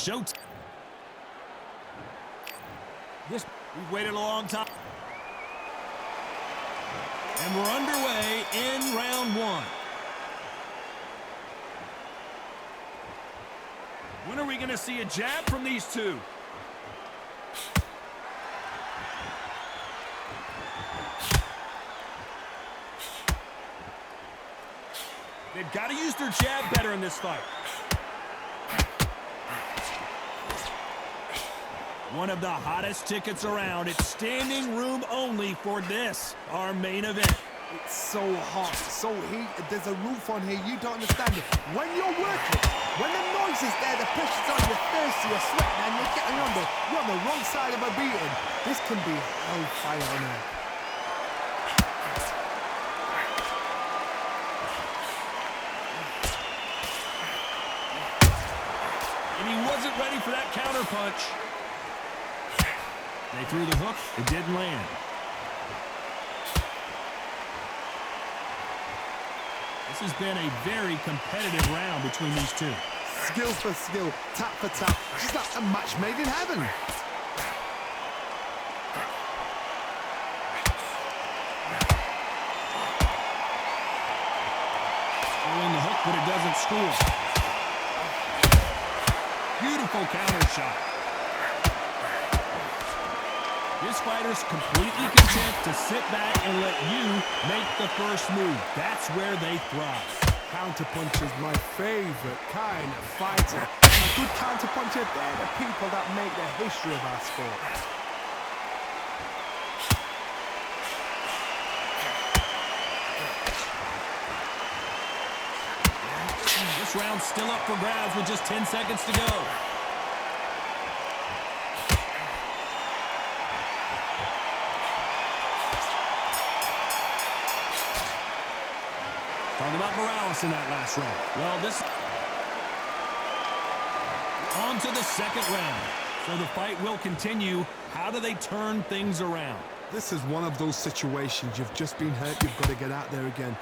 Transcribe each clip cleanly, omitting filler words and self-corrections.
showtime. We've waited a long time. And we're underway in round one. When are we going to see a jab from these two? They've got to use their jab better in this fight. One of the hottest tickets around. It's standing room only for this, our main event. It's so hot, so heated. There's a roof on here. You don't understand it. When you're working, when the noise is there, the pressure's on, you're thirsty, you're sweating, and you're getting under. You're on the wrong side of a beating. This can be hellfire on here. And he wasn't ready for that counter punch. They threw the hook. It didn't land. This has been a very competitive round between these two. Skill for skill, tap for tap. Just like a match made in heaven. Throwing the hook, but it doesn't score. Beautiful counter shot. This fighter's completely content to sit back and let you make the first move. That's where they thrive. Counterpunch is my favorite kind of fighter. And a good counterpuncher, they're the people that make the history of our sport. This round's still up for grabs with just 10 seconds to go. Talking about Morales in that last round. Well, this... On to the second round. So the fight will continue. How do they turn things around? This is one of those situations. You've just been hurt. You've got to get out there again.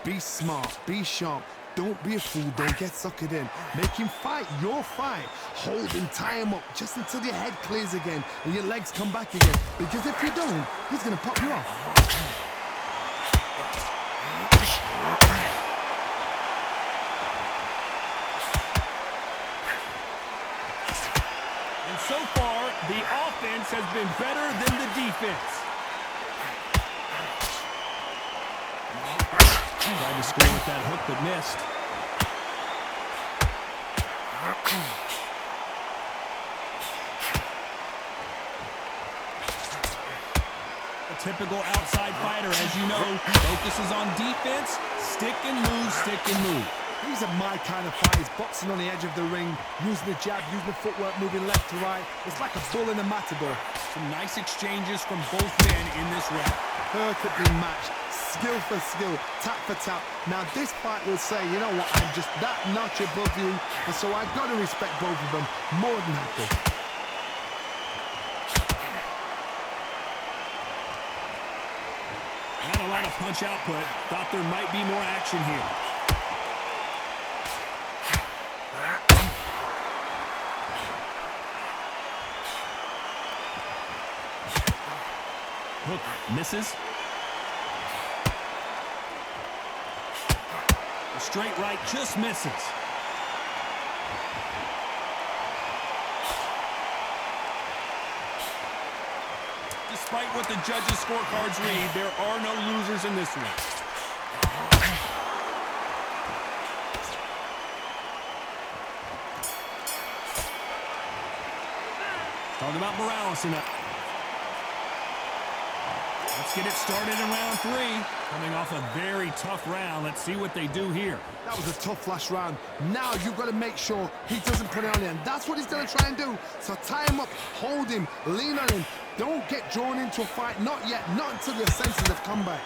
Be smart. Be sharp. Don't be a fool. Don't get suckered in. Make him fight your fight. Hold him, tie him up just until your head clears again and your legs come back again. Because if you don't, he's going to pop you off. And so far, the offense has been better than the defense. Tried to score with that hook, but missed. A typical outside fighter, as you know, focuses on defense, stick and move, stick and move. These are my kind of fighters, boxing on the edge of the ring, using the jab, using the footwork, moving left to right. It's like a bull in a matador. Some nice exchanges from both men in this round. Perfectly matched, skill for skill, tap for tap. Now this fight will say, you know what, I'm just that notch above you, and so I've got to respect both of them more than happy. Not a lot of punch output. Thought there might be more action here. Hook misses. A straight right just misses. Despite what the judges' scorecards read, there are no losers in this one. Talking about Morales in that. Let's get it started in round three. Coming off a very tough round. Let's see what they do here. That was a tough last round. Now you've got to make sure he doesn't put it on him. That's what he's going to try and do. So tie him up, hold him, lean on him. Don't get drawn into a fight. Not yet. Not until your senses have come back.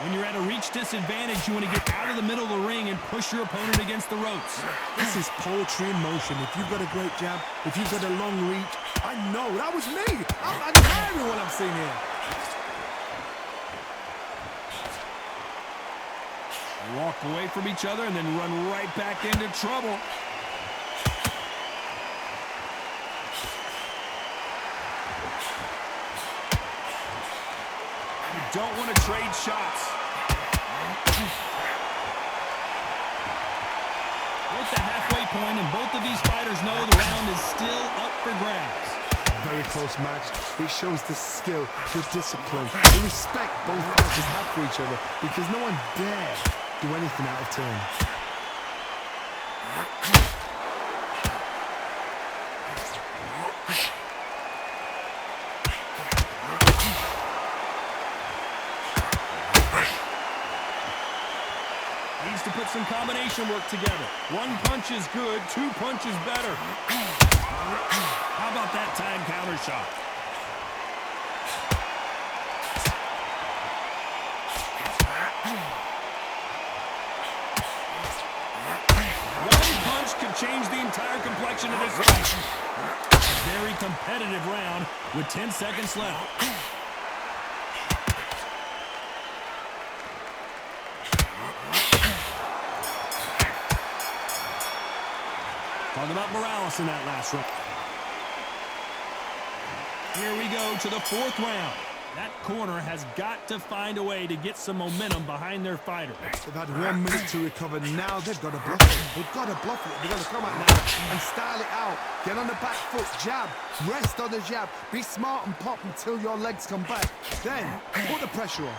When you're at a reach disadvantage, you want to get out of the middle of the ring and push your opponent against the ropes. This is poetry in motion. If you've got a great jab, if you've got a long reach, I know. That was me. I'm admiring what I'm seeing here. walk away from each other and then run right back into trouble. You don't want to trade shots. We're at the halfway point, and both of these fighters know the round is still up for grabs. Very close match. It shows the skill, the discipline, the respect both fighters have for each other because no one dare do anything out of turn. Needs to put some combination work together. One punch is good, two punches better. How about that time counter shot? One punch could change the entire complexion of this fight. A very competitive round with 10 seconds left. Talking about Morales in that last round. Here we go to the fourth round. That corner has got to find a way to get some momentum behind their fighter. They've had 1 minute to recover. Now they've got to bluff it. They've got to bluff it. They've got to come out now and style it out. Get on the back foot, jab, rest on the jab. Be smart and pop until your legs come back. Then put the pressure on.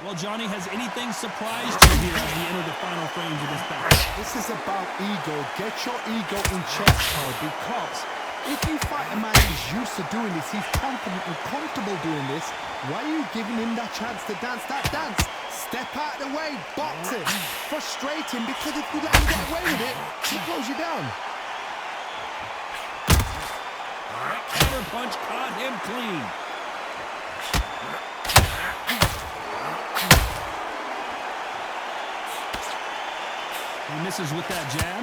Well, Johnny, has anything surprised you here as we enter the final frames of this battle? This is about ego. Get your ego in check, Carl, because if you fight a man who's used to doing this, he's confident and comfortable doing this, why are you giving him that chance to dance that dance? Step out of the way, box him, frustrate him, because if you let him get away with it, he blows you down. That counter punch caught him clean. He misses with that jab.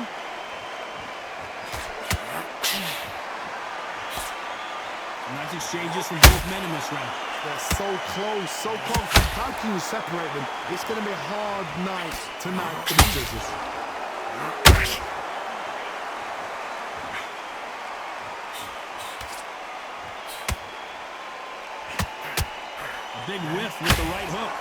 Nice exchanges from both men in this round. They're so close, so close. How can you separate them? It's going to be a hard night tonight for the judges. A big whiff with the right hook.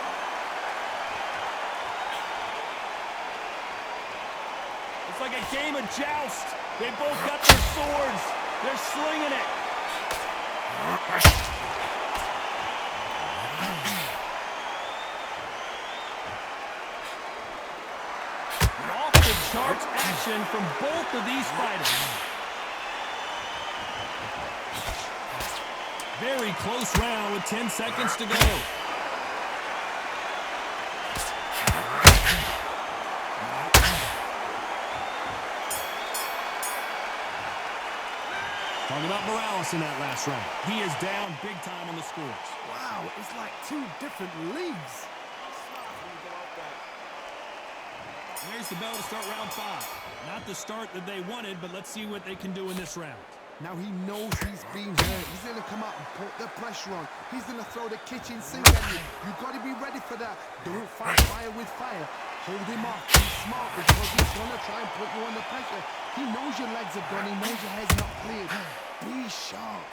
It's like a game of joust. They both got their swords. They're slinging it. Off the charts action from both of these fighters. Very close round with 10 seconds to go. Talking about Morales in that last round. He is down big time on the scores. Wow, it's like two different leagues. There's the bell to start round 5. Not the start that they wanted, but let's see what they can do in this round. Now he knows he's been hurt. He's going to come out and put the pressure on. He's going to throw the kitchen sink at you. You've got to be ready for that. Don't fight fire with fire. Hold him off. Be smart because he's going to try and put you under pressure. He knows your legs are gone. He knows your head's not cleared. Be sharp.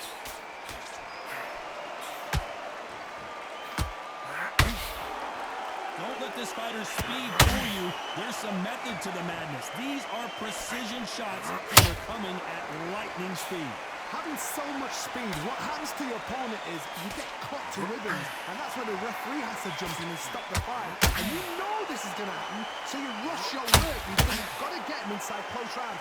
Don't let this fighter's speed fool you. There's some method to the madness. These are precision shots that are coming at lightning speed. Having so much speed, what happens to your opponent is you get cut to ribbons, and that's where the referee has to jump in and stop the fight. And you know this is going to happen, so you rush your work because you've got to get him inside close round.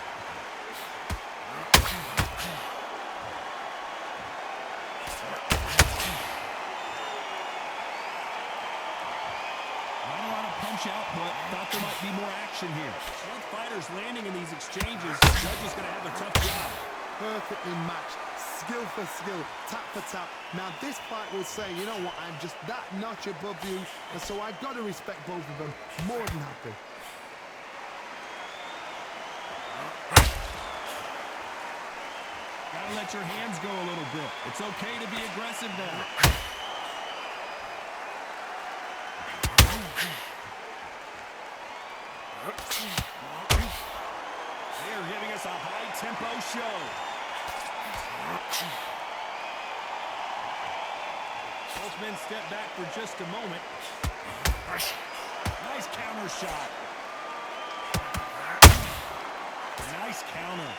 Output. Thought there might be more action here. Both fighters landing in these exchanges. The judge is going to have a tough job. Perfectly matched, skill for skill, tap for tap. Now this fight will say, you know what, I'm just that notch above you, and so I've got to respect both of them. More than happy. Gotta let your hands go a little bit. It's okay to be aggressive now. They are giving us a high-tempo show. Both men step back for just a moment. Nice counter shot. Nice counter.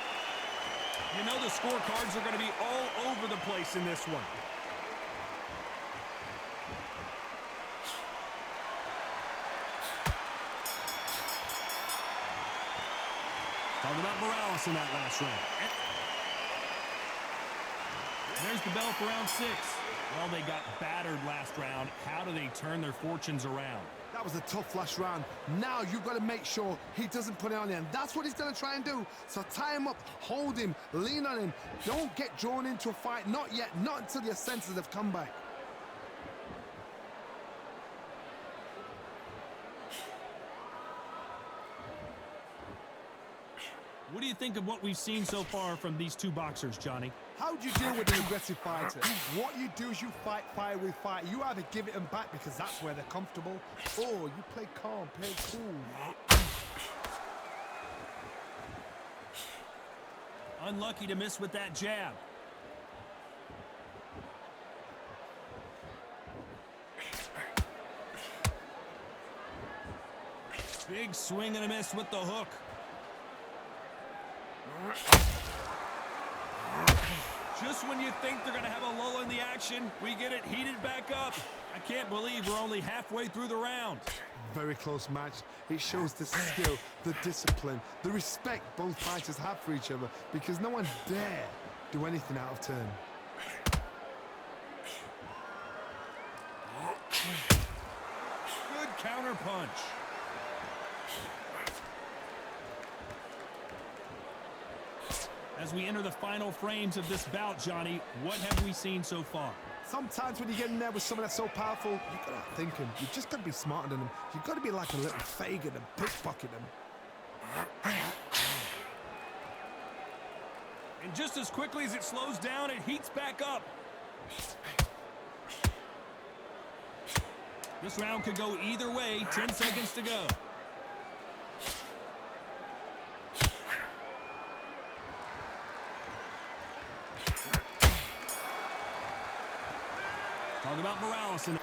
You know the scorecards are going to be all over the place in this one. Talking about Morales in that last round. There's the bell for round 6. Well, they got battered last round. How do they turn their fortunes around? That was a tough last round. Now you've got to make sure he doesn't put it on you, and that's what he's going to try and do. So tie him up, hold him, lean on him. Don't get drawn into a fight. Not yet. Not until your senses have come back. What do you think of what we've seen so far from these two boxers, Johnny? How do you deal with an aggressive fighter? What you do is you fight fire with fire. You either give it them back because that's where they're comfortable, or you play calm, play cool. Unlucky to miss with that jab. Big swing and a miss with the hook. Just when you think they're going to have a lull in the action, we get it heated back up. I can't believe we're only halfway through the round. Very close match. It shows the skill, the discipline, the respect both fighters have for each other, because no one dare do anything out of turn. Good counter punch. As we enter the final frames of this bout, Johnny, what have we seen so far? Sometimes when you get in there with someone that's so powerful, you've got to outthink him. You've just got to be smarter than him. You've got to be like a little Fagin and pickpocket him. And just as quickly as it slows down, it heats back up. This round could go either way. 10 seconds to go. Talk about Morales. Here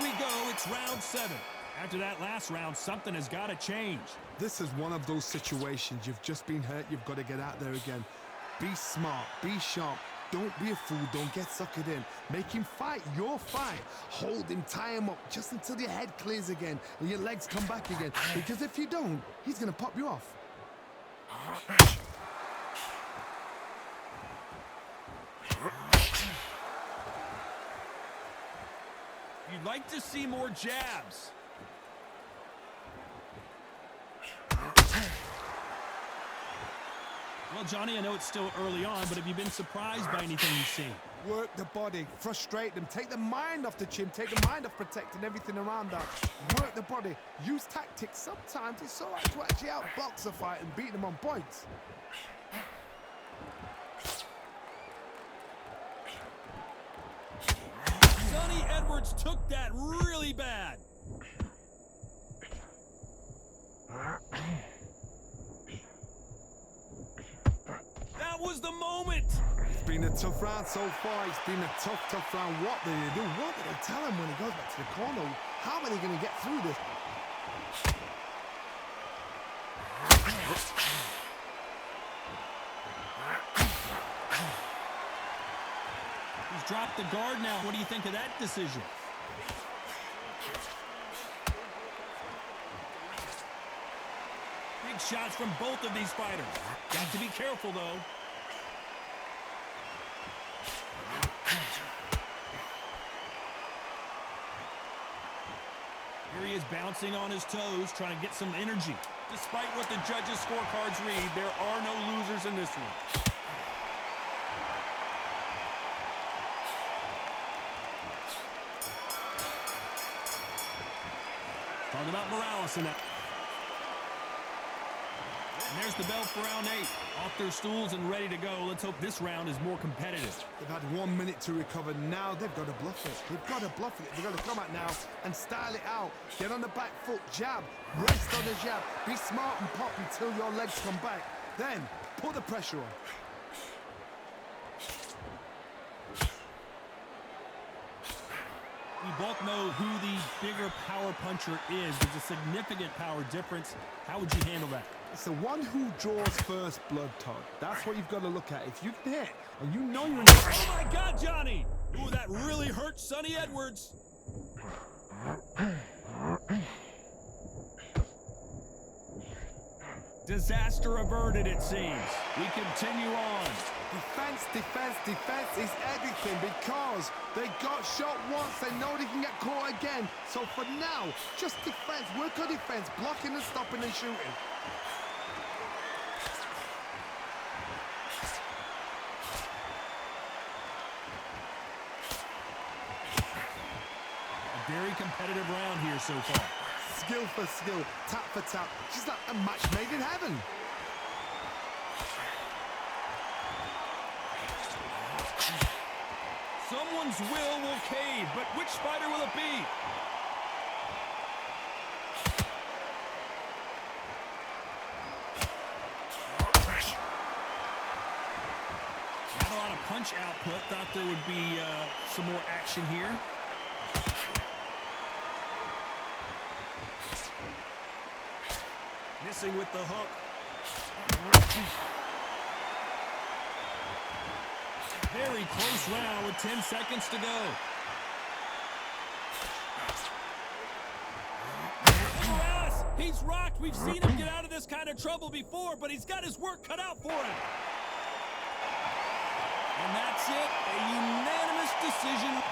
we go. It's round 7. After that last round, something has got to change. This is one of those situations. You've just been hurt. You've got to get out there again. Be smart. Be sharp. Don't be a fool. Don't get suckered in. Make him fight your fight. Hold him, tie him up just until your head clears again and your legs come back again. Because if you don't, he's going to pop you off. You'd like to see more jabs. Well, Johnny, I know it's still early on, but have you been surprised by anything you've seen? Work the body, frustrate them, take the mind off the chin, take the mind off protecting everything around that. Work the body, use tactics. Sometimes it's all right to actually outbox a fight and beat them on points. Sonny Edwards took that really bad. That was the moment. It's been a tough round so far. It's been a tough round. What do they do? What do they tell him when he goes back to the corner? How are they going to get through this? He's dropped the guard now. What do you think of that decision? Big shots from both of these fighters. Got to be careful, though. Here he is bouncing on his toes, trying to get some energy. Despite what the judges' scorecards read, there are no losers in this one. Talk about Morales in that. And there's the bell for round 8. Off their stools and ready to go. Let's hope this round is more competitive. They've had 1 minute to recover. Now they've got to bluff it. They've got to bluff it. They've got to come out now and style it out. Get on the back foot, jab, rest on the jab. Be smart and pop until your legs come back. Then put the pressure on. We both know who the bigger power puncher is. There's a significant power difference. How would you handle that? It's the one who draws first blood, Todd. That's what you've got to look at. If you can hit and you know you're in the... Oh my God, Johnny! Ooh, that really hurt Sonny Edwards. Disaster averted, it seems. We continue on. Defense, defense, defense is everything because they got shot once. They know they can get caught again. So for now, just defense. Work on defense. Blocking and stopping and shooting. A very competitive round here so far. Skill for skill, tap for tap. Just like a match made in heaven. Someone's will cave, but which fighter will it be? Not a lot of punch output. Thought there would be some more action here. Missing with the hook. Very close round with 10 seconds to go. Morales, he's rocked. We've seen him get out of this kind of trouble before, but he's got his work cut out for him. And that's it. A unanimous decision.